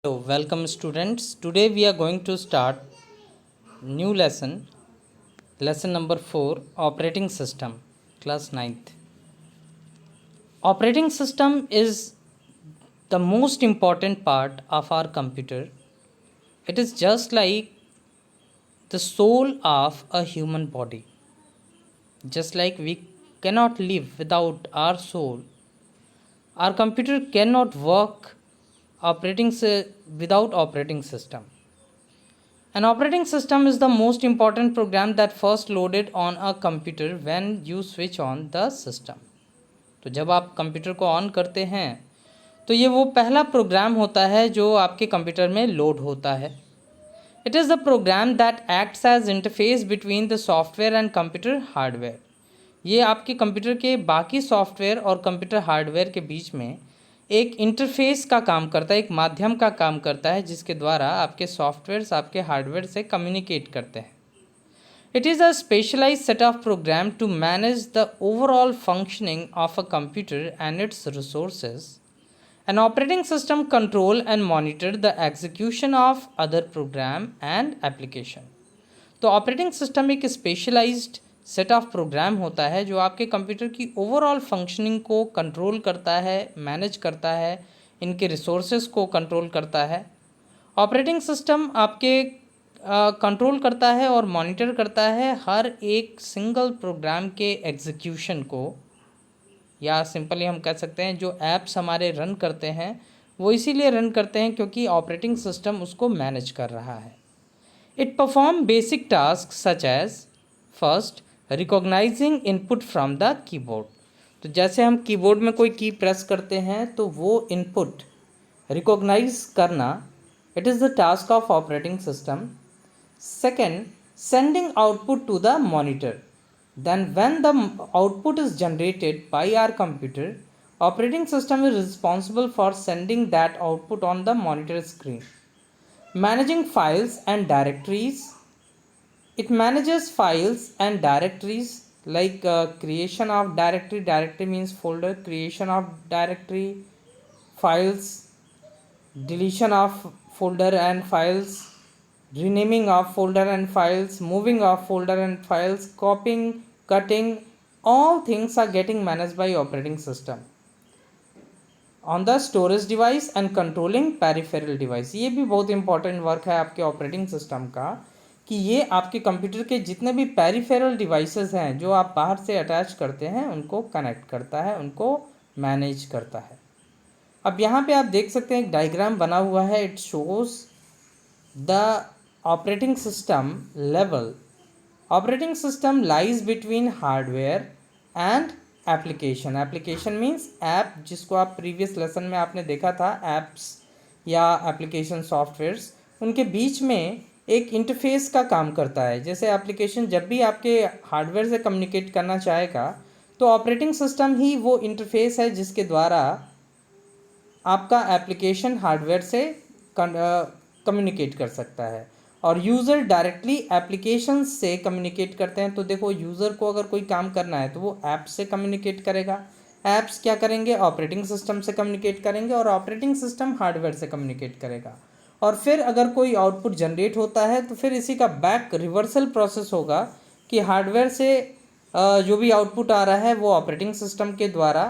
Hello, welcome students. Today we are going to start new lesson number 4, operating system, class 9th. Operating system is the most important part of our computer. It is just like the soul of a human body. Just like we cannot live without our soul, our computer cannot work without operating system. An operating system is the most important program that first loaded on a computer when you switch on the system. तो जब आप computer को on करते हैं तो ये वो पहला प्रोग्राम होता है जो आपके कंप्यूटर में लोड होता है. It is the program that acts as interface between the software and computer hardware. ये आपके कंप्यूटर के बाकी सॉफ्टवेयर और कंप्यूटर हार्डवेयर के बीच में एक इंटरफेस का काम करता है, एक माध्यम का काम करता है जिसके द्वारा आपके सॉफ्टवेयर्स आपके हार्डवेयर से कम्युनिकेट करते हैं. It is a specialised set of program to manage the overall functioning of a computer and its resources. An operating system control and monitor the execution of other program and application. तो operating system एक specialised set of programme होता है जो आपके computer की overall functioning को control करता है, मैनेज करता है, इनके रिसोर्सेज को कंट्रोल करता है. ऑपरेटिंग सिस्टम आपके कंट्रोल करता है और मॉनिटर करता है हर एक सिंगल प्रोग्राम के एग्जीक्यूशन को, या सिंपली हम कह सकते हैं जो ऐप्स हमारे रन करते हैं वो इसीलिए रन करते हैं क्योंकि ऑपरेटिंग सिस्टम उसको मैनेज कर रहा है. It perform basic task such as first recognising input from the keyboard. तो जैसे हम कीबोर्ड में कोई की प्रेस करते हैं तो वो इनपुट रिकॉग्नाइज करना, it is the task of operating system. Second, sending output to the monitor. Then when the output is generated by our computer, operating system is responsible for sending that output on the monitor screen. Managing files and directories. It manages files and directories like creation of directory. Directory means folder. Creation of directory, files, deletion of folder and files, renaming of folder and files, moving of folder and files, copying, cutting, all things are getting managed by operating system. On the storage device and controlling peripheral device. ये भी बहुत important work है आपके operating system का कि ये आपके computer के जितने भी पेरिफेरल डिवाइसेस हैं जो आप बाहर से अटैच करते हैं उनको कनेक्ट करता है, उनको मैनेज करता है. अब यहाँ पे आप देख सकते हैं एक डायग्राम बना हुआ है. It shows the operating system level. Operating system lies between hardware and application. Application means app, जिसको आप previous lesson में आपने देखा था, apps या application softwares, उनके बीच में एक इंटरफेस का काम करता है. जैसे एप्लीकेशन जब भी आपके हार्डवेयर से कम्युनिकेट करना चाहेगा तो ऑपरेटिंग सिस्टम ही वो इंटरफेस है जिसके द्वारा आपका एप्लीकेशन हार्डवेयर से कम्युनिकेट कर सकता है. और यूज़र डायरेक्टली एप्लीकेशन से कम्युनिकेट करते हैं. तो देखो, यूज़र को अगर कोई काम करना है तो वो ऐप से कम्युनिकेट करेगा, ऐप्स क्या करेंगे, ऑपरेटिंग सिस्टम से कम्युनिकेट करेंगे और ऑपरेटिंग सिस्टम हार्डवेयर से कम्युनिकेट करेगा. और फिर अगर कोई आउटपुट जनरेट होता है तो फिर इसी का बैक रिवर्सल प्रोसेस होगा कि हार्डवेयर से जो भी आउटपुट आ रहा है वो ऑपरेटिंग सिस्टम के द्वारा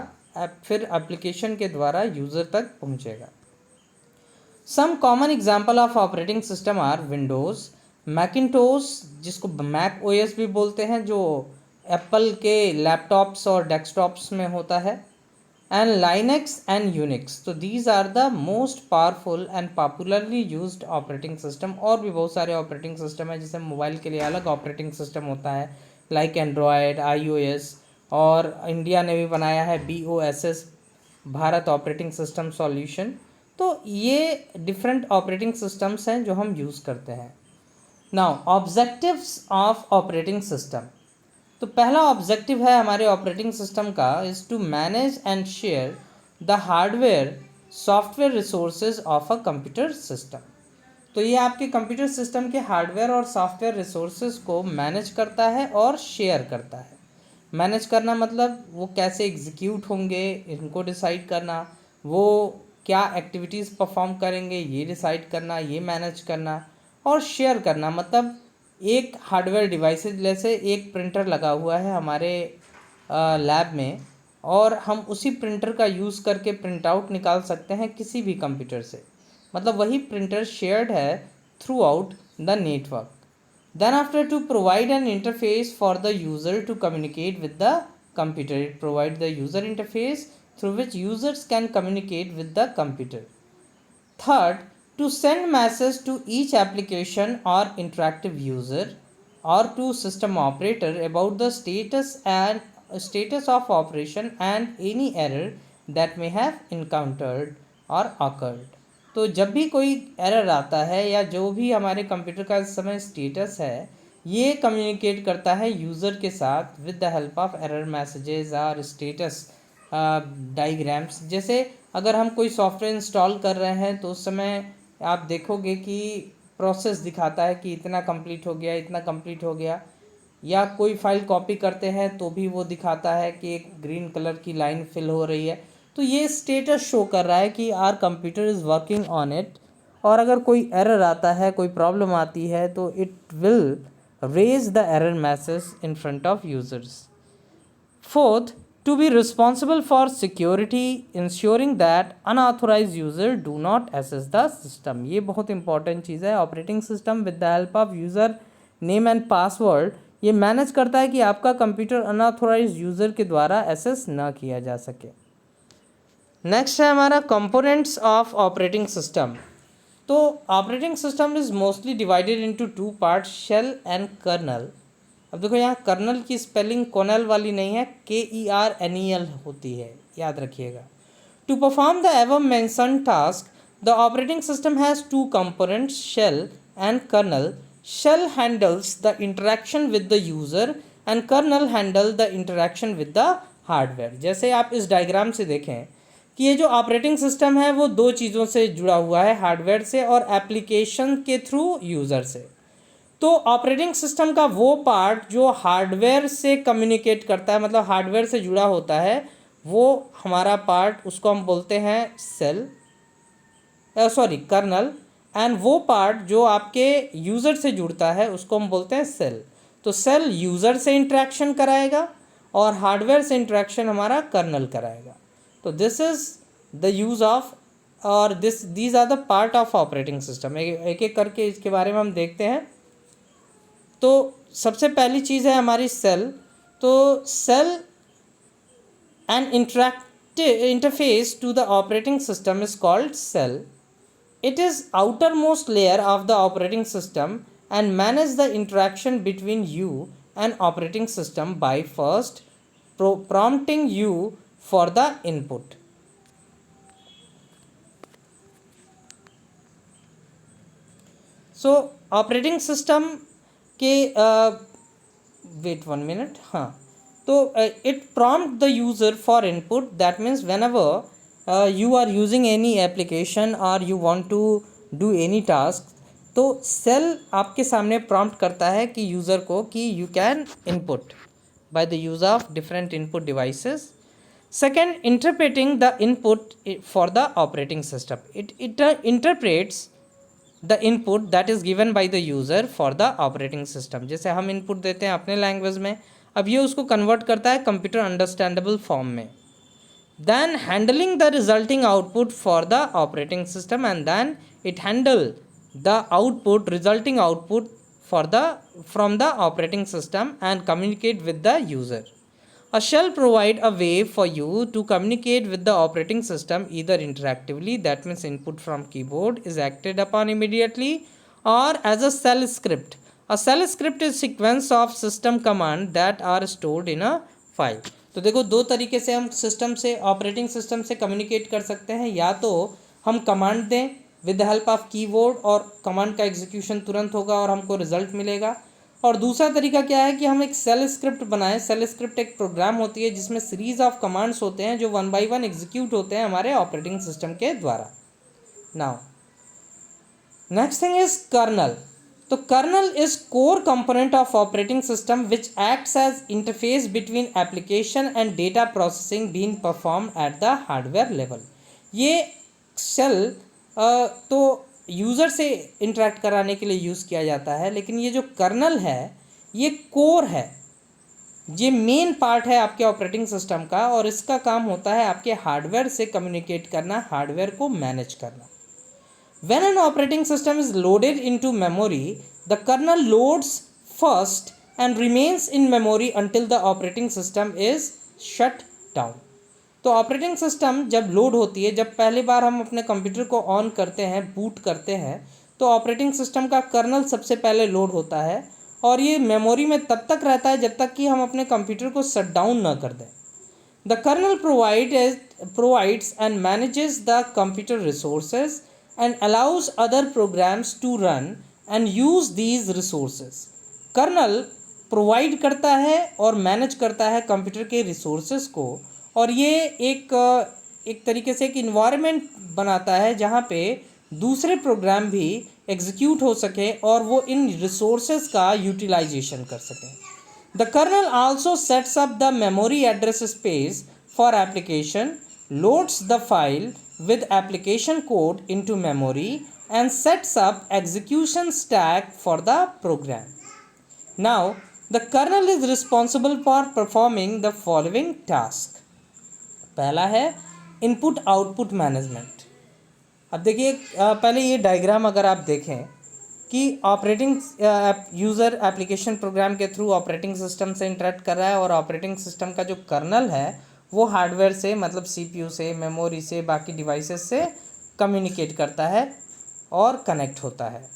फिर एप्लीकेशन के द्वारा यूज़र तक पहुँचेगा. Some common example of operating system are Windows, Macintosh जिसको Mac OS भी बोलते हैं जो एप्पल के लैपटॉप्स और डेस्कटॉप्स में होता है, and Linux and Unix. तो these are the most powerful and popularly used operating system. और भी बहुत सारे ऑपरेटिंग सिस्टम है जैसे मोबाइल के लिए अलग ऑपरेटिंग सिस्टम होता है लाइक एंड्रॉयड, iOS, और इंडिया ने भी बनाया है BOSS, Bharat operating system solution. तो ये डिफरेंट ऑपरेटिंग सिस्टम्स हैं जो हम यूज़ करते हैं. Now objectives of operating system. तो पहला ऑब्जेक्टिव है हमारे ऑपरेटिंग सिस्टम का is to manage and share the hardware software resources of a computer system. तो ये आपके कंप्यूटर सिस्टम के हार्डवेयर और सॉफ्टवेयर रिसोर्सेज को मैनेज करता है और शेयर करता है. मैनेज करना मतलब वो कैसे एग्जीक्यूट होंगे इनको डिसाइड करना, वो क्या एक्टिविटीज़ परफॉर्म करेंगे ये डिसाइड करना, ये मैनेज करना और शेयर करना। मतलब एक हार्डवेयर डिवाइसेज, जैसे एक प्रिंटर लगा हुआ है हमारे लैब में और हम उसी प्रिंटर का यूज़ करके प्रिंट आउट निकाल सकते हैं किसी भी कंप्यूटर से। मतलब वही प्रिंटर शेयर्ड है through out the network. Then after, to provide an interface for the user to communicate with the computer, it provides the user interface through which users can communicate with the computer. Third, to send message to each application or interactive user or to system operator about the status of operation and any error that may have encountered or occurred. तो जब भी कोई error आता है या जो भी हमारे कंप्यूटर का इस समय स्टेटस है, ये कम्युनिकेट करता है यूज़र के साथ with the help of error messages और स्टेटस डायग्राम्स। जैसे अगर हम कोई सॉफ्टवेयर इंस्टॉल कर रहे हैं तो उस समय आप देखोगे कि प्रोसेस दिखाता है कि इतना कंप्लीट हो गया, इतना कंप्लीट हो गया। या कोई फाइल कॉपी करते हैं तो भी वो दिखाता है कि एक ग्रीन कलर की लाइन फिल हो रही है। तो ये स्टेटस शो कर रहा है कि our computer is working on it. और अगर कोई एरर आता है, कोई प्रॉब्लम आती है, तो it will raise the error message in front of users. Fourth, to be responsible for security, ensuring that unauthorized user do not access the system। ये बहुत इंपॉर्टेंट चीज़ है। Operating system with the help of user name and password ये manage करता है कि आपका computer unauthorized user के द्वारा एक्सेस ना किया जा सके। नेक्स्ट है हमारा कंपोनेंट्स ऑफ ऑपरेटिंग सिस्टम। तो operating system is mostly divided into two parts, shell and kernel. अब देखो यहाँ कर्नल की स्पेलिंग कोनल वाली नहीं है, KERNEL होती है, याद रखिएगा। To perform the above mentioned task the operating system has two components, shell and kernel. Shell handles the interaction with the user and kernel handle the interaction with the hardware. जैसे आप इस diagram से देखें कि ये जो operating system है वो दो चीज़ों से जुड़ा हुआ है, हार्डवेयर से और एप्लीकेशन के थ्रू यूज़र से। तो ऑपरेटिंग सिस्टम का वो पार्ट जो हार्डवेयर से कम्युनिकेट करता है, मतलब हार्डवेयर से जुड़ा होता है, वो हमारा पार्ट, उसको हम बोलते हैं सेल, कर्नल। एंड वो पार्ट जो आपके यूज़र से जुड़ता है उसको हम बोलते हैं सेल। तो सेल यूज़र से इंटरेक्शन कराएगा और हार्डवेयर से इंटरेक्शन हमारा कर्नल कराएगा। तो this is the use of और these are the part of operating system. एक एक करके इसके बारे में हम देखते हैं। तो सबसे पहली चीज़ है हमारी सेल। तो shell an interface to the operating system is called shell. It is outer most layer of the operating system and manage the interaction between you and operating system by first prompting you for the input। So operating system के wait 1 minute, हाँ, तो it prompt the user for input. That means whenever you are using any application और you want to do any task, तो cell आपके सामने prompt करता है कि यूज़र को कि you can input by the use of different input devices. Second, interpreting the input for the operating system. It interprets the input that is given by the user for the operating system। जैसे हम input देते हैं अपने language में, अब ये उसको convert करता है कंप्यूटर अंडरस्टैंडेबल फॉर्म में। Then handling the resulting output for the operating system and then it handle the output, resulting output from the operating system and communicate with the user। A shell provide a way for you to communicate with the operating system either interactively, that means input from keyboard is acted upon immediately, or as a shell script। A shell script is sequence of system command that are stored in a file। तो देखो दो तरीके से हम system से, operating system से communicate कर सकते हैं। या तो हम कमांड दें with the help of keyboard और कमांड का एग्जीक्यूशन तुरंत होगा और हमको रिजल्ट मिलेगा। और दूसरा तरीका क्या है कि हम एक सेल स्क्रिप्ट बनाएं। सेल स्क्रिप्ट एक प्रोग्राम होती है जिसमें सीरीज ऑफ कमांड्स होते हैं जो 1 बाय 1 एग्जीक्यूट होते हैं हमारे ऑपरेटिंग सिस्टम के द्वारा। Now next thing is kernel. तो kernel is core component of operating system which acts as interface between application and data processing being perform at the hardware level. ये shell तो user से interact कराने के लिए use किया जाता है, लेकिन ये जो कर्नल है ये कोर है, ये मेन पार्ट है आपके ऑपरेटिंग सिस्टम का, और इसका काम होता है आपके हार्डवेयर से कम्युनिकेट करना, हार्डवेयर को मैनेज करना। When an operating system is loaded into memory, the kernel loads first and remains in memory until the operating system is shut down. तो ऑपरेटिंग सिस्टम जब लोड होती है, जब पहली बार हम अपने कंप्यूटर को ऑन करते हैं, बूट करते हैं, तो ऑपरेटिंग सिस्टम का कर्नल सबसे पहले लोड होता है, और ये मेमोरी में तब तक रहता है जब तक कि हम अपने कंप्यूटर को शट डाउन ना कर दें। The kernel provides and manages the computer resources and allows other programs to run and use these resources. Kernel provide करता है और मैनेज करता है कंप्यूटर के रिसोर्सेज को, और ये एक तरीके से एक इन्वायरमेंट बनाता है जहाँ पे दूसरे प्रोग्राम भी एग्जीक्यूट हो सके और वो इन रिसोर्सेज का यूटिलाइजेशन कर सकें। The kernel also sets up the memory address space for application, loads the file with application code into memory, and sets up execution stack for the program. Now, the kernel is responsible for performing the following task. पहला है input output management. अब देखिए, पहले ये diagram अगर आप देखें कि ऑपरेटिंग यूज़र एप्लीकेशन प्रोग्राम के थ्रू ऑपरेटिंग सिस्टम से इंटरेक्ट कर रहा है, और ऑपरेटिंग सिस्टम का जो कर्नल है वो हार्डवेयर से, मतलब सीपीयू से, मेमोरी से, बाकी डिवाइसेस से कम्युनिकेट करता है और कनेक्ट होता है।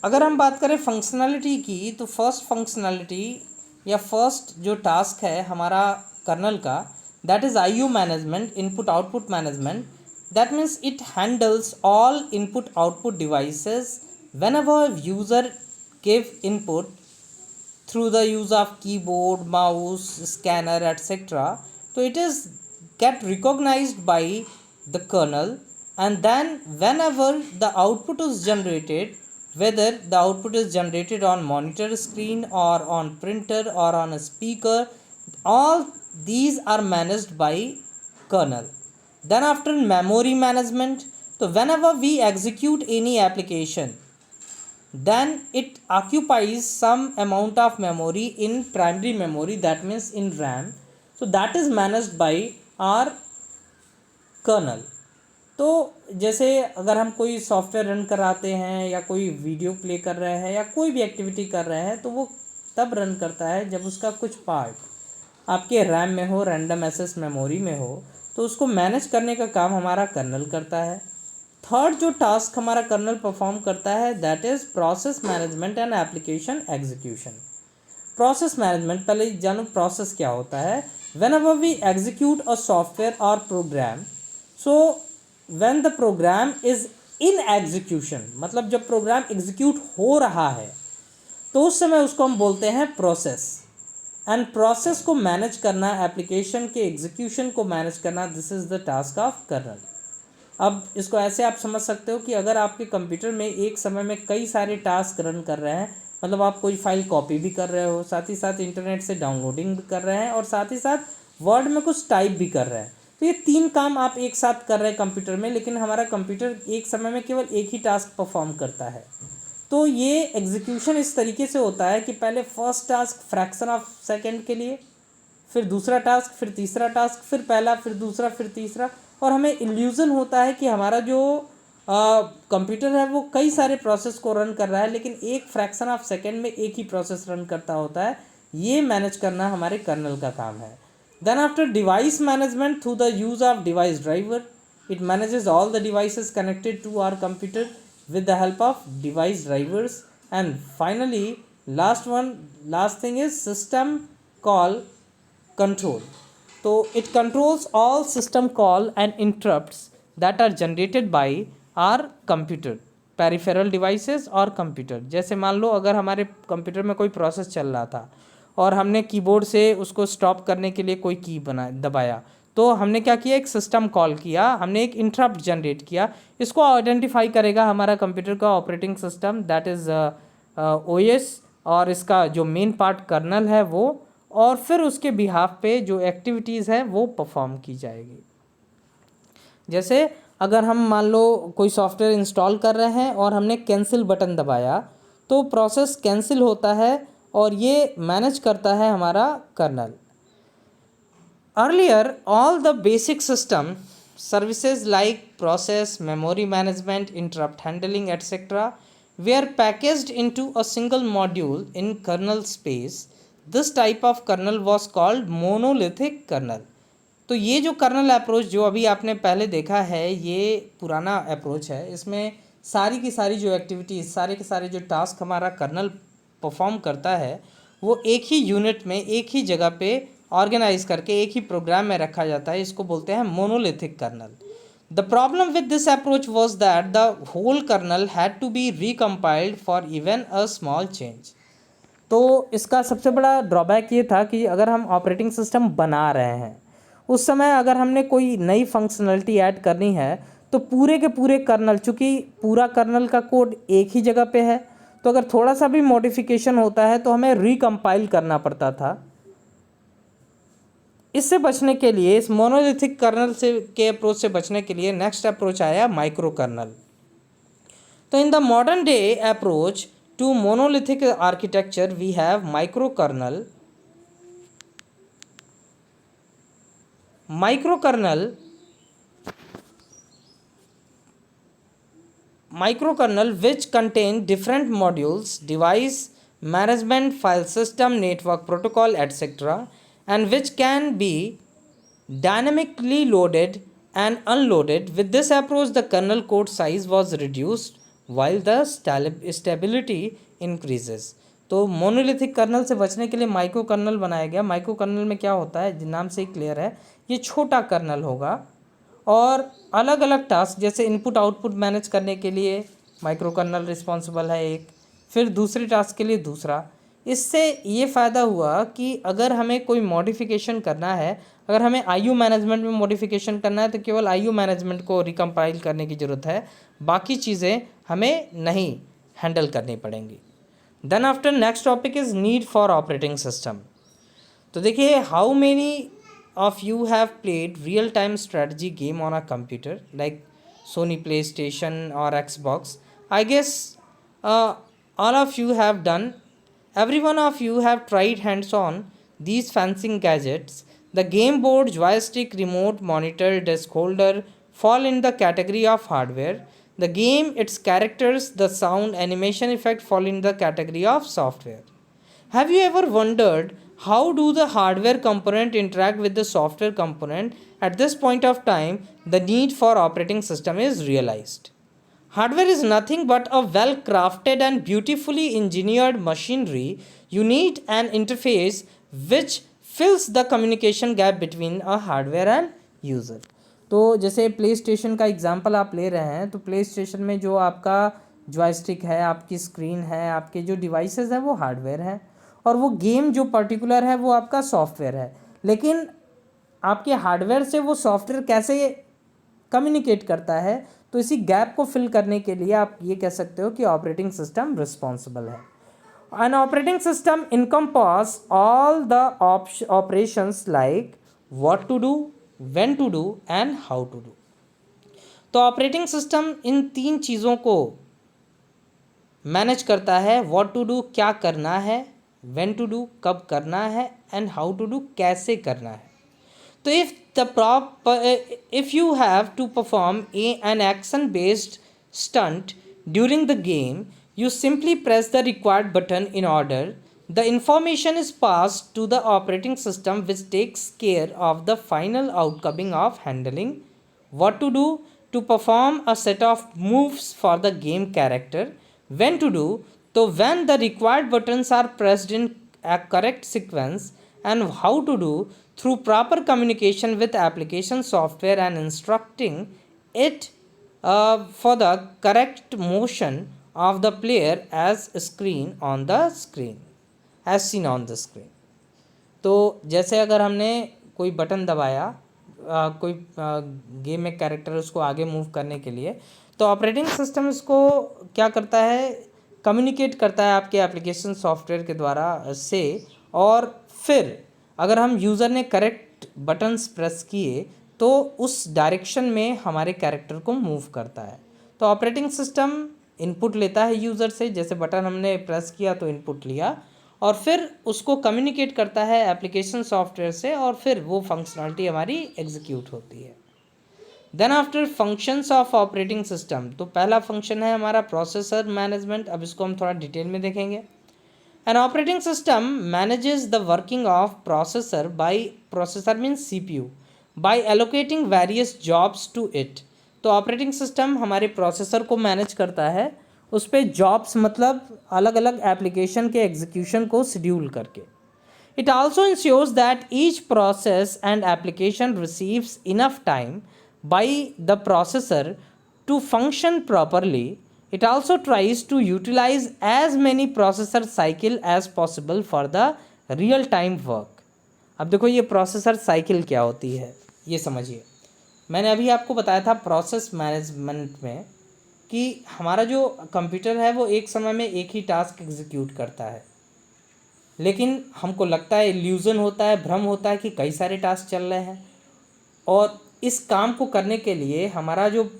अगर हम बात करें फंक्शनैलिटी की, तो फर्स्ट फंक्शनैलिटी या फर्स्ट जो टास्क है हमारा कर्नल का, that is IO management, input output management. That means it handles all input output devices whenever user give input through the use of keyboard, mouse, scanner, etc. so it is get recognized by the kernel, and then whenever the output is generated, whether the output is generated on monitor screen or on printer or on a speaker, all these are managed by kernel. Then after memory management, so whenever we execute any application, then it occupies some amount of memory in primary memory, that means in RAM, so that is managed by our kernel. तो जैसे अगर हम कोई software run कराते हैं या कोई video play कर रहे हैं या कोई भी एक्टिविटी कर रहे हैं, तो वो तब रन करता है जब उसका कुछ पार्ट आपके रैम में हो, रैंडम एक्सेस मेमोरी में हो, तो उसको मैनेज करने का काम हमारा कर्नल करता है। थर्ड जो टास्क हमारा कर्नल परफॉर्म करता है, that is process management and application execution. Process management, पहले जानो प्रोसेस क्या होता है। Whenever we execute a software और program, so when the program is in execution, मतलब जब प्रोग्राम एग्जीक्यूट हो रहा है तो उस समय उसको हम बोलते हैं प्रोसेस। एंड प्रोसेस को मैनेज करना, एप्लीकेशन के एग्जीक्यूशन को मैनेज करना, this is the task of kernel. अब इसको ऐसे आप समझ सकते हो कि अगर आपके कंप्यूटर में एक समय में कई सारे टास्क रन कर रहे हैं, मतलब आप कोई फाइल कॉपी भी कर रहे हो, साथ ही साथ इंटरनेट से डाउनलोडिंग भी कर रहे हैं, और साथ ही साथ वर्ड में कुछ टाइप भी कर रहे हैं, तो ये तीन काम आप एक साथ कर रहे हैं कंप्यूटर में, लेकिन हमारा कंप्यूटर एक समय में केवल एक ही टास्क परफॉर्म करता है। तो ये एग्जीक्यूशन इस तरीके से होता है कि पहले first task fraction of second के लिए, फिर दूसरा टास्क, फिर तीसरा टास्क, फिर पहला, फिर दूसरा, फिर तीसरा, और हमें इल्यूज़न होता है कि हमारा जो कंप्यूटर है वो कई सारे प्रोसेस को रन कर रहा है, लेकिन एक फ्रैक्शन ऑफ सेकेंड में एक ही प्रोसेस रन करता होता है। ये मैनेज करना हमारे कर्नल का काम है। Then after device management through the use of device driver, it manages all the devices connected to our computer with the help of device drivers. And finally, last thing is system call control. So it controls all system call and interrupts that are generated by our computer, peripheral devices और computer. जैसे मान लो अगर हमारे computer में कोई process चल रहा था और हमने कीबोर्ड से उसको स्टॉप करने के लिए कोई की दबाया, तो हमने क्या किया, एक सिस्टम कॉल किया, हमने एक इंटरप्ट जनरेट किया। इसको आइडेंटिफाई करेगा हमारा कंप्यूटर का operating system, that is OS, और इसका जो मेन पार्ट कर्नल है वो, और फिर उसके बिहाफ पे जो एक्टिविटीज़ है वो परफॉर्म की जाएगी। जैसे अगर हम मान लो कोई सॉफ्टवेयर इंस्टॉल कर रहे हैं और हमने कैंसिल बटन दबाया तो प्रोसेस कैंसिल होता है और ये मैनेज करता है हमारा colonel. Earlier, all the basic system services like process, memory management, interrupt handling, etc., were packaged into a single module in kernel space. This type of kernel was called monolithic kernel. तो ये जो colonel approach जो अभी आपने पहले देखा है ये पुराना अप्रोच है। इसमें सारी की सारी जो एक्टिविटीज़, सारे के सारे जो टास्क हमारा कर्नल परफॉर्म करता है वो एक ही यूनिट में, एक ही जगह पे ऑर्गेनाइज करके एक ही प्रोग्राम में रखा जाता है। इसको बोलते हैं monolithic kernel. The problem with this approach was that the whole kernel had to be recompiled for even a small change. तो इसका सबसे बड़ा ड्रॉबैक ये था कि अगर हम ऑपरेटिंग सिस्टम बना रहे हैं उस समय अगर हमने कोई नई फंक्शनलिटी ऐड करनी है तो पूरे के पूरे कर्नल, चूँकि पूरा कर्नल का कोड एक ही जगह पे है, तो अगर थोड़ा सा भी मॉडिफिकेशन होता है तो हमें रिकम्पाइल करना पड़ता था। इससे बचने के लिए, इस मोनोलिथिक कर्नल से के अप्रोच से बचने के लिए नेक्स्ट अप्रोच आया माइक्रो कर्नल। तो in the modern day approach to monolithic architecture we have micro kernel. Microkernel which contain different modules, device management, file system, network protocol, etc., and which can be dynamically loaded and unloaded. With this approach, the kernel code size was reduced while the stability increases. तो monolithic colonel से बचने के लिए micro kernel बनाया गया। Micro kernel में क्या होता है, नाम से ही क्लियर है, ये छोटा कर्नल होगा और अलग अलग टास्क जैसे इनपुट आउटपुट मैनेज करने के लिए माइक्रो कर्नल रिस्पॉन्सिबल है एक, फिर दूसरे टास्क के लिए दूसरा। इससे ये फ़ायदा हुआ कि अगर हमें कोई मॉडिफिकेशन करना है, अगर हमें आईओ मैनेजमेंट में मॉडिफिकेशन करना है तो केवल आईओ मैनेजमेंट को रिकम्पाइल करने की ज़रूरत है, बाकी चीज़ें हमें नहीं हैंडल करनी पड़ेंगी। Then after next topic is need for operating system. तो देखिए, how many of you have played real time strategy game on a computer like Sony PlayStation or Xbox? I guess all of you have done. Every one of you have tried hands on these fancy gadgets. The game board, joystick, remote, monitor, desk holder fall in the category of hardware. The game, its characters, the sound, animation effect fall in the category of software. Have you ever wondered how do the hardware component interact with the software component? At this point of time, the need for operating system is realized. Hardware is nothing but a well crafted and beautifully engineered machinery. You need an interface which fills the communication gap between a hardware and user. तो जैसे play station का example आप ले रहे हैं, तो play station में जो आपका जॉयस्टिक है, आपकी स्क्रीन है, आपके जो डिवाइसेस हैं वो हार्डवेयर हैं और वो गेम जो पर्टिकुलर है वो आपका सॉफ्टवेयर है। लेकिन आपके हार्डवेयर से वो सॉफ्टवेयर कैसे कम्युनिकेट करता है, तो इसी गैप को फिल करने के लिए आप ये कह सकते हो कि ऑपरेटिंग सिस्टम रिस्पॉन्सिबल है। An operating system encompass all the operations like what to do, when to do and how to do. तो ऑपरेटिंग सिस्टम इन तीन चीज़ों को मैनेज करता है। व्हाट टू डू, क्या करना है, व्हेन टू डू, कब करना है, एंड हाउ टू डू, कैसे करना है। तो if you have to perform an action based stunt during the game, you simply press the required button in order. The information is passed to the operating system which takes care of the final outcoming of handling what to do to perform a set of moves for the game character. When to do, so when the required buttons are pressed in a correct sequence, and how to do through proper communication with application software and instructing it for the correct motion of the player as seen on the screen. तो जैसे अगर हमने कोई button दबाया कोई game में character उसको आगे मूव करने के लिए, तो ऑपरेटिंग सिस्टम इसको क्या करता है, कम्युनिकेट करता है आपके एप्लीकेशन सॉफ्टवेयर के द्वारा से, और फिर अगर हम यूज़र ने करेक्ट बटन्स प्रेस किए तो तो उस डायरेक्शन में हमारे कैरेक्टर को मूव करता है। तो ऑपरेटिंग सिस्टम इनपुट लेता है यूज़र से, जैसे बटन हमने प्रेस किया तो इनपुट लिया, और फिर उसको कम्युनिकेट करता है एप्लीकेशन सॉफ्टवेयर से, और फिर वो फंक्शनलिटी हमारी एग्जीक्यूट होती है। Then after functions of operating system, तो पहला फंक्शन है हमारा प्रोसेसर मैनेजमेंट। अब इसको हम थोड़ा डिटेल में देखेंगे। An operating system manages the working of processor by, processor means CPU, by allocating various jobs to it. तो ऑपरेटिंग सिस्टम हमारे प्रोसेसर को मैनेज करता है, उस पर जॉब्स मतलब अलग अलग एप्लीकेशन के एग्जीक्यूशन को शेड्यूल करके। It also ensures that each process and application receives enough time by the processor to function properly. It also tries to utilize as many processor cycle as possible for the real time work. अब देखो ये processor cycle क्या होती है ये समझिए। मैंने अभी आपको बताया था प्रोसेस मैनेजमेंट में कि हमारा जो कंप्यूटर है वो एक समय में एक ही टास्क एग्जीक्यूट करता है, लेकिन हमको लगता है, इल्यूज़न होता है, भ्रम होता है कि कई सारे टास्क चल रहे हैं। और इस काम को करने के लिए हमारा जो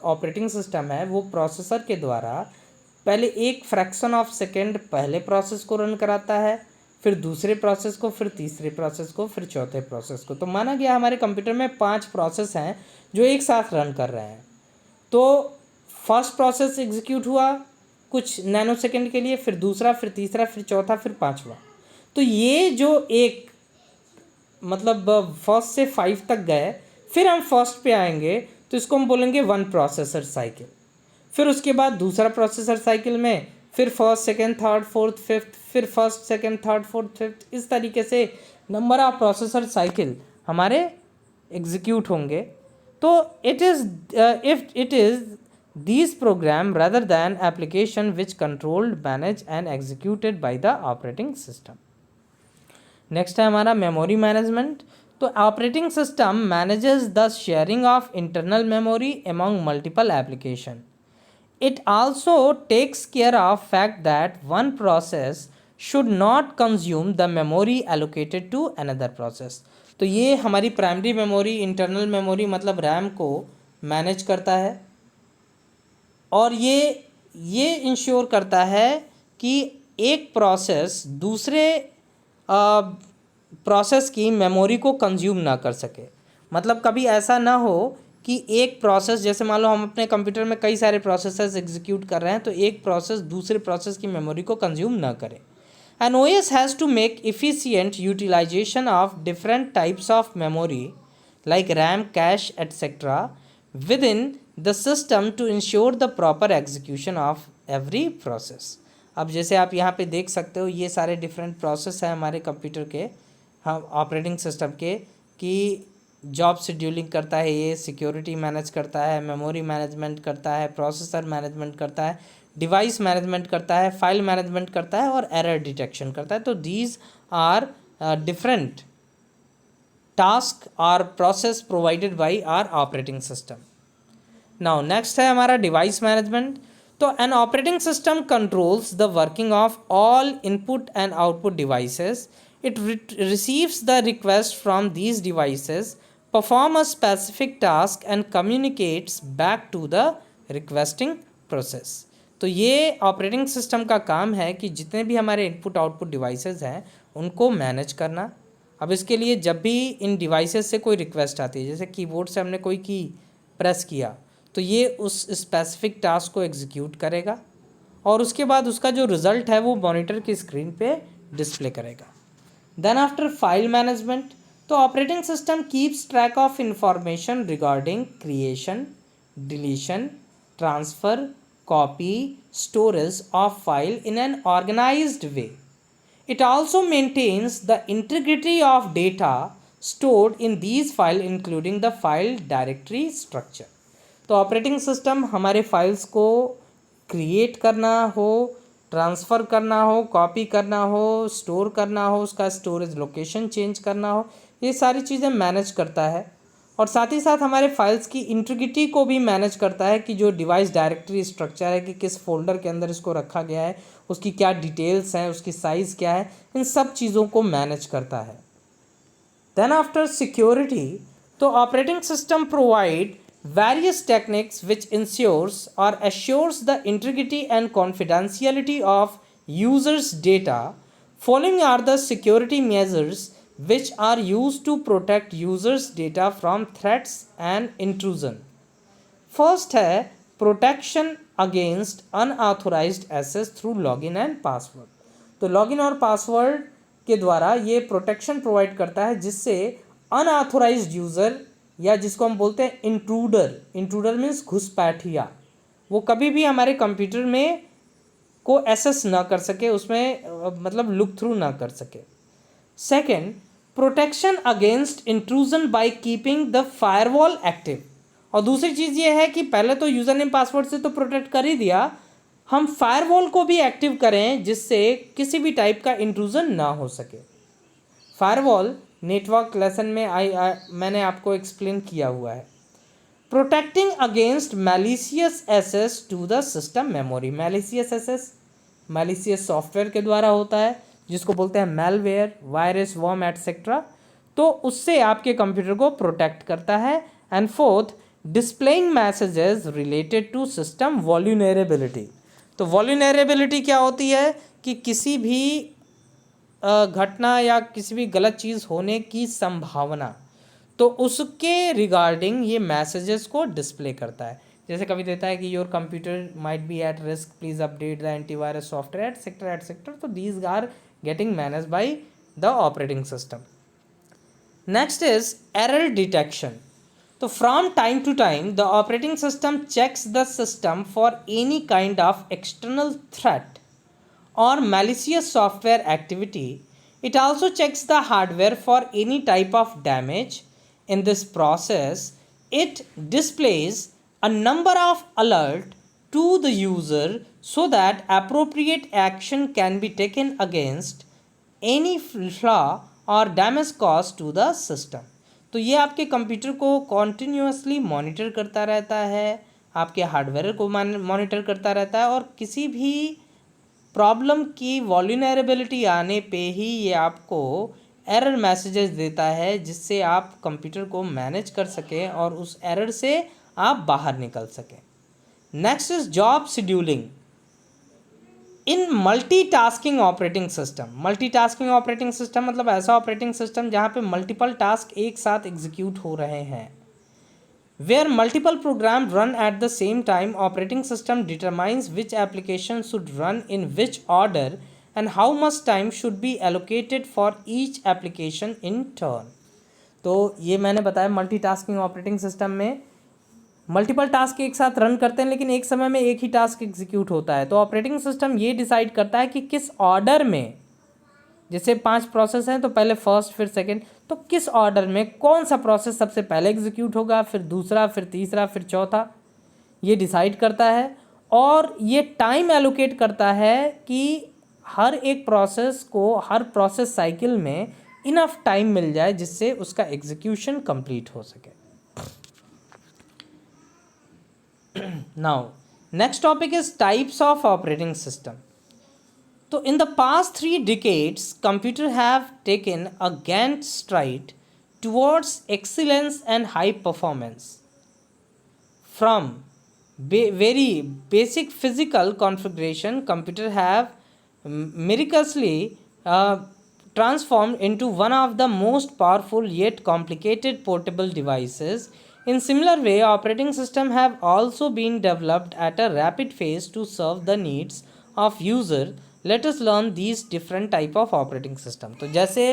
ऑपरेटिंग सिस्टम है वो प्रोसेसर के द्वारा पहले एक फ्रैक्शन ऑफ सेकेंड पहले प्रोसेस को रन कराता है, फिर दूसरे प्रोसेस को, फिर तीसरे प्रोसेस को, फिर चौथे प्रोसेस को। तो माना गया हमारे कंप्यूटर में 5 प्रोसेस हैं जो एक साथ रन कर रहे हैं। तो फर्स्ट प्रोसेस एग्जीक्यूट हुआ कुछ नैनो सेकेंड के लिए, फिर दूसरा, फिर तीसरा, फिर चौथा, फिर पांचवा। तो ये जो एक मतलब फर्स्ट से 5 तक गए, फिर हम फर्स्ट पे आएंगे तो इसको हम बोलेंगे 1 प्रोसेसर साइकिल। फिर उसके बाद दूसरा प्रोसेसर साइकिल में फिर first, second, third, fourth, fifth, फिर first, second, third, fourth, fifth, इस तरीके से नंबर ऑफ प्रोसेसर साइकिल हमारे एग्जीक्यूट होंगे। तो it is if it is these program rather than application which controlled, managed and executed by the operating system. Next है हमारा memory management. तो operating system manages the sharing of internal memory among multiple application. It also takes care of fact that one process should not consume the memory allocated to another process. तो ये हमारी primary memory, internal memory मतलब RAM को manage करता है, और ये ensure करता है कि एक प्रोसेस दूसरे प्रोसेस की मेमोरी को कंज्यूम ना कर सके। मतलब कभी ऐसा ना हो कि एक प्रोसेस, जैसे मान लो हम अपने कंप्यूटर में कई सारे प्रोसेसर्स एग्जीक्यूट कर रहे हैं, तो एक प्रोसेस दूसरे प्रोसेस की मेमोरी को कंज्यूम ना करे। An OS has to make efficient utilisation of different types of memory like RAM, cache etcetera within the system to ensure the proper execution of every process। अब जैसे आप यहाँ पे देख सकते हो ये सारे डिफरेंट प्रोसेस हैं हमारे कंप्यूटर के, हम ऑपरेटिंग सिस्टम के, कि जॉब शेड्यूलिंग करता है, ये सिक्योरिटी मैनेज करता है, मेमोरी मैनेजमेंट करता है, प्रोसेसर मैनेजमेंट करता है, डिवाइस मैनेजमेंट करता है, फाइल मैनेजमेंट करता है और एरर डिटेक्शन करता है। तो दीज आर डिफरेंट टास्क और process provided by our operating system. Now next है हमारा डिवाइस मैनेजमेंट। तो an operating system controls the working of all input and output devices. It receives the request from these devices, perform a specific task and communicates back to the requesting process. तो ये operating system का काम है कि जितने भी हमारे input output devices हैं उनको मैनेज करना। अब इसके लिए जब भी इन डिवाइसेस से कोई रिक्वेस्ट आती है, जैसे कीबोर्ड से हमने कोई की प्रेस किया, तो ये उस स्पेसिफिक टास्क को एग्जीक्यूट करेगा और उसके बाद उसका जो रिज़ल्ट है वो मॉनिटर की स्क्रीन पे डिस्प्ले करेगा। देन आफ्टर फाइल मैनेजमेंट, तो operating system keeps track of information regarding creation, deletion, transfer, copy, storage of file in an organised way. It also maintains the integrity of data stored in these file including the file directory structure। तो operating system हमारे files को create करना हो, transfer करना हो, copy करना हो, store करना हो, उसका स्टोरेज लोकेशन चेंज करना हो, ये सारी चीज़ें मैनेज करता है। और साथ ही साथ हमारे फाइल्स की इंटीग्रिटी को भी मैनेज करता है कि जो डिवाइस डायरेक्टरी स्ट्रक्चर है कि किस फोल्डर के अंदर इसको रखा गया है, उसकी क्या डिटेल्स हैं, उसकी साइज़ क्या है, इन सब चीज़ों को मैनेज करता है। Then after security, तो operating system provide various techniques which ensures or assures the integrity and confidentiality of users data. Following are the security measures which are used to protect users data from threats and intrusion. First है protection against unauthorized access through login and password. तो login और password के द्वारा ये protection provide करता है जिससे unauthorised user या जिसको हम बोलते हैं इंट्रूडर मीन्स घुसपैठिया, वो कभी भी हमारे कंप्यूटर में को एक्सेस ना कर सके, उसमें मतलब लुक थ्रू ना कर सके। Second, protection against intrusion by keeping the firewall active. और दूसरी चीज़ ये है कि पहले तो यूज़र नेम पासवर्ड से तो प्रोटेक्ट कर ही दिया, हम फायरवॉल को भी एक्टिव करें जिससे किसी भी टाइप का इंट्रूजन ना हो सके। फायरवॉल नेटवर्क लेसन में मैंने आपको एक्सप्लेन किया हुआ है। Protecting against malicious access to the system memory. Malicious access malicious software के द्वारा होता है जिसको बोलते हैं मैलवेयर, वायरस, वर्म एटसेट्रा, तो उससे आपके कंप्यूटर को प्रोटेक्ट करता है। And fourth, displaying messages related to system vulnerability. तो वल्नरेबिलिटी क्या होती है कि किसी भी घटना या किसी भी गलत चीज़ होने की संभावना, तो उसके रिगार्डिंग ये मैसेजेस को डिस्प्ले करता है। जैसे कभी देता है कि your computer might be at risk, please update the antivirus software etcetera. तो these are getting manage by the operating system. Next is error detection. तो from time to time the operating system checks the system for any kind of external threat or malicious software activity. It also checks the hardware for any type of damage. In this process, it displays a number of alerts to the user so that appropriate action can be taken against any flaw or damage caused to the system. तो ये आपके computer को continuously monitor करता रहता है, आपके hardware को monitor करता रहता है, और किसी भी प्रॉब्लम की वल्नरेबिलिटी आने पे ही ये आपको एरर मैसेजेस देता है जिससे आप कंप्यूटर को मैनेज कर सकें और उस एरर से आप बाहर निकल सकें। Next is job scheduling in multitasking operating system. Multitasking operating system मतलब ऐसा ऑपरेटिंग सिस्टम जहाँ पे मल्टीपल टास्क एक साथ एग्जीक्यूट हो रहे हैं। Where multiple programs run at the same time, operating system determines which application should run in which order and how much time should be allocated for each application in turn. तो ये मैंने बताया multitasking operating system में multiple task एक साथ run करते हैं लेकिन एक समय में एक ही टास्क एग्जीक्यूट होता है। तो ऑपरेटिंग सिस्टम ये डिसाइड करता है कि किस ऑर्डर में, जैसे 5 प्रोसेस हैं तो पहले फर्स्ट फिर सेकंड, तो किस ऑर्डर में कौन सा प्रोसेस सबसे पहले एग्जीक्यूट होगा, फिर दूसरा, फिर तीसरा, फिर चौथा, ये डिसाइड करता है। और ये टाइम एलोकेट करता है कि हर एक प्रोसेस को हर प्रोसेस साइकिल में इनफ टाइम मिल जाए जिससे उसका एग्जीक्यूशन कंप्लीट हो सके। Now next topic is types of operating system. So in the past 3 decades, computers have taken a grand stride towards excellence and high performance. From very basic physical configuration, computers have miraculously transformed into one of the most powerful yet complicated portable devices. In similar way, operating systems have also been developed at a rapid pace to serve the needs of user. Let us learn these different type of operating system. तो जैसे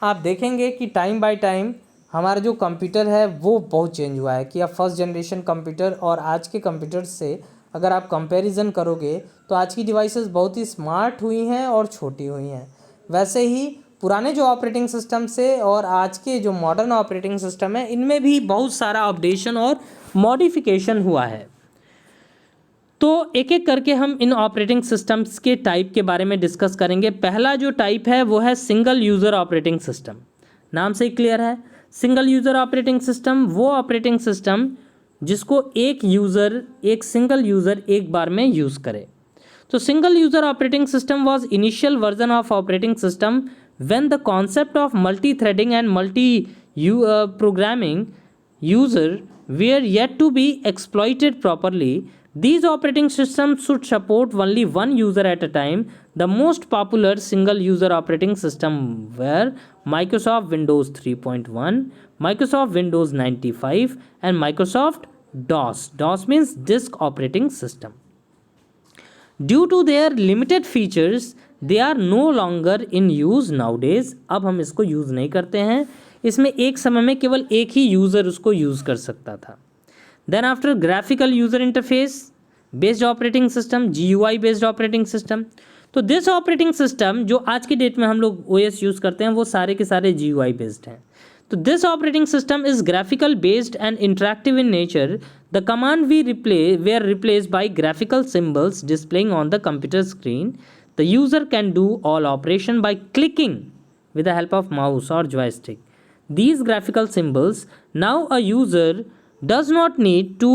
आप देखेंगे कि time by time हमारा जो computer है वो बहुत चेंज हुआ है कि अब फर्स्ट जनरेशन कंप्यूटर और आज के कंप्यूटर से अगर आप कंपैरिजन करोगे तो आज की डिवाइसेस बहुत ही स्मार्ट हुई हैं और छोटी हुई हैं। वैसे ही पुराने जो ऑपरेटिंग सिस्टम से और आज के जो मॉडर्न ऑपरेटिंग सिस्टम है इनमें भी बहुत सारा अपडेशन और मॉडिफिकेशन हुआ है। तो एक एक करके हम इन ऑपरेटिंग सिस्टम्स के टाइप के बारे में डिस्कस करेंगे। पहला जो टाइप है वो है सिंगल यूज़र ऑपरेटिंग सिस्टम। नाम से ही क्लियर है, सिंगल यूज़र ऑपरेटिंग सिस्टम वो ऑपरेटिंग सिस्टम जिसको एक सिंगल यूज़र एक बार में यूज़ करे। तो single user operating system was initial version of operating system when the concept of multi threading and multi programming user were yet to be exploited properly. These operating systems should support only one user at a time. The most popular single user operating system were Microsoft Windows 3.1, Microsoft Windows 95, and Microsoft DOS. DOS means disk operating system. Due to their limited features, they are no longer in use nowadays. अब हम इसको use नहीं करते हैं. इसमें एक समय में केवल एक ही यूज़र उसको यूज़ कर सकता था. Then after graphical user interface based operating system, GUI based operating system. तो दिस ऑपरेटिंग सिस्टम जो आज की डेट में हम लोग OS यूज़ करते हैं वो सारे के सारे GUI बेस्ड हैं. So this operating system is graphical based and interactive in nature. The command were replaced by graphical symbols displaying on the computer screen. The user can do all operation by clicking with the help of mouse or joystick. These graphical symbols, now a user does not need to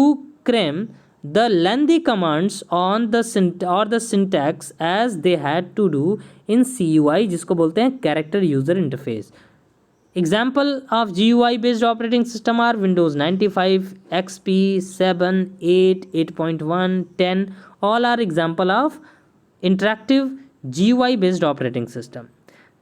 cram the lengthy commands on the syntax as they had to do in CUI, जिसको बोलते हैं Character User Interface. Example of GUI based operating system are Windows 95, XP, 7, 8, 8.1, 10. All are example of interactive GUI based operating system.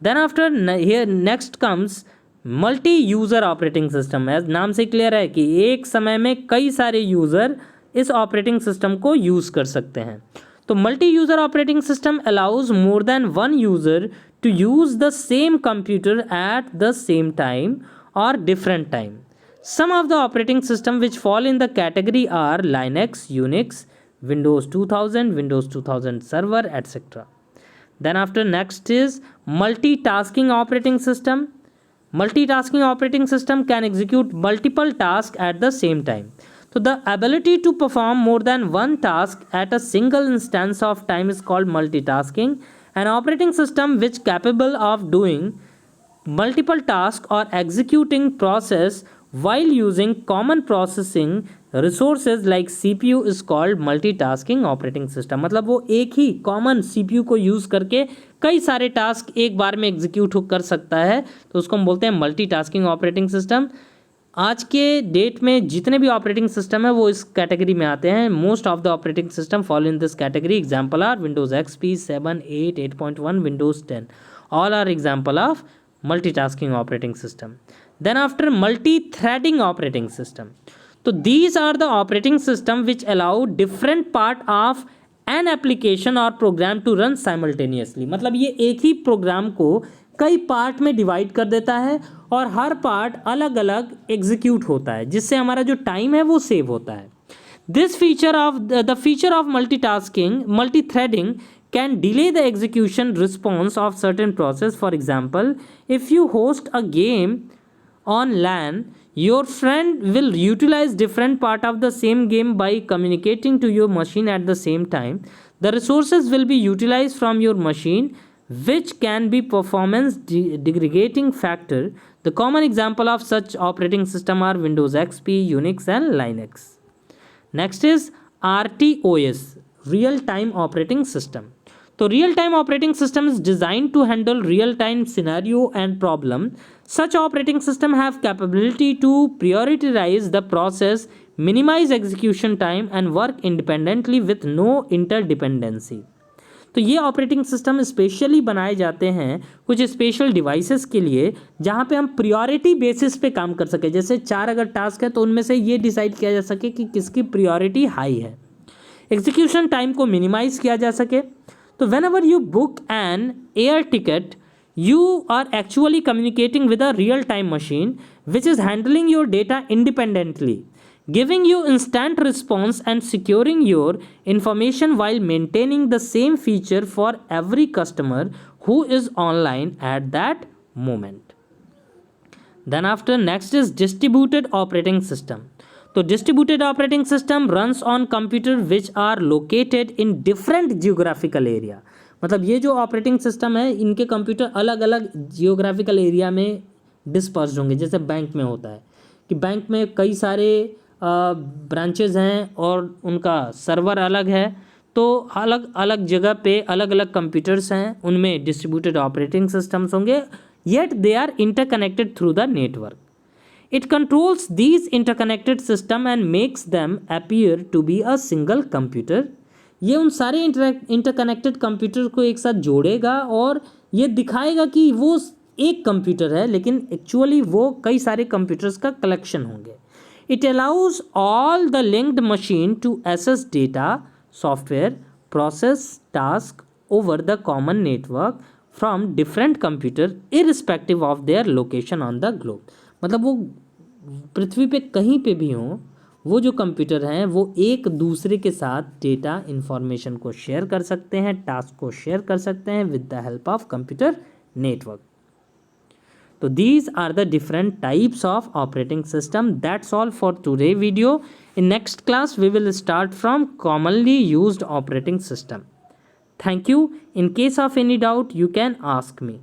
Then after here next comes multi user operating system. As नाम से clear है कि एक समय में कई सारे user इस ऑपरेटिंग सिस्टम को यूज़ कर सकते हैं. तो multi user operating system allows more than one user to use the same computer at the same time or different time. Some of the operating system which fall in the category are Linux, Unix, Windows 2000, Windows 2000 Server, etc. Then after next is multitasking operating system. Multitasking operating system can execute multiple tasks at the same time. So the ability to perform more than one task at a single instance of time is called multitasking. An operating system which capable of doing multiple tasks or executing process while using common processing resources like CPU is called multitasking operating system. मतलब वो एक ही common CPU को use करके कई सारे task एक बार में execute कर सकता है, तो उसको हम बोलते हैं मल्टीटास्किंग ऑपरेटिंग सिस्टम. आज के डेट में जितने भी ऑपरेटिंग सिस्टम है वो इस कैटेगरी में आते हैं. Most of the operating system follow in this category. Example are Windows XP, 7, 8, 8.1, Windows 10. All are example of multitasking operating system. Then after multi threading operating system. तो these are the operating system which allow different part of an application और program to run simultaneously. मतलब ये एक ही programme को कई part में divide कर देता है और हर पार्ट अलग अलग एग्जीक्यूट होता है, जिससे हमारा जो टाइम है वो सेव होता है. This feature of the feature of multitasking multithreading can delay the execution response of certain process. For example, if you host a game on LAN, your friend will utilize different part of the same game by communicating to your machine at the same time. The resources will be utilized from your machine, which can be performance degrading factor. The common example of such operating system are Windows XP, Unix and Linux. Next is RTOS, real time operating system. So real time operating system is designed to handle real time scenario and problem. Such operating system have capability to prioritize the process, minimize execution time and work independently with no interdependency. तो ये operating system specially बनाए जाते हैं कुछ special devices के लिए, जहाँ पे हम प्रियोरिटी बेसिस पे काम कर सके. जैसे 4 अगर टास्क है तो उनमें से ये डिसाइड किया जा सके कि किसकी प्रियोरिटी हाई है. एग्जीक्यूशन टाइम को मिनिमाइज किया जा सके. तो whenever you book an air ticket, you are actually communicating with a real-time machine which is handling your data independently, giving you instant response and securing your information while maintaining the same feature for every customer who is online at that moment. Then after next is distributed operating system. तो distributed operating system runs on computer which are located in different geographical area. मतलब ये जो operating system है इनके computer अलग अलग geographical area में dispersed होंगे. जैसे बैंक में होता है कि बैंक में कई सारे ब्रांचेज हैं और उनका सर्वर अलग है, तो अलग अलग जगह पे अलग अलग कंप्यूटर्स हैं, उनमें डिस्ट्रीब्यूटेड ऑपरेटिंग सिस्टम्स होंगे, yet they are interconnected through the network. It controls these interconnected system and makes them appear to be a single computer. ये उन सारे इंटरकनेक्टेड कंप्यूटर को एक साथ जोड़ेगा और ये दिखाएगा कि वो एक कंप्यूटर है, लेकिन एक्चुअली वो कई सारे कंप्यूटर्स का कलेक्शन होंगे. It allows all the linked machine to access data, software, process task over the common network from different computer irrespective of their location on the globe. मतलब वो पृथ्वी पे कहीं पे भी हों, वो जो कंप्यूटर हैं वो एक दूसरे के साथ डेटा इंफॉर्मेशन को शेयर कर सकते हैं, टास्क को शेयर कर सकते हैं with the help of computer network. So these are the different types of operating system. That's all for today video. In next class we will start from commonly used operating system. Thank you. In case of any doubt you can ask me.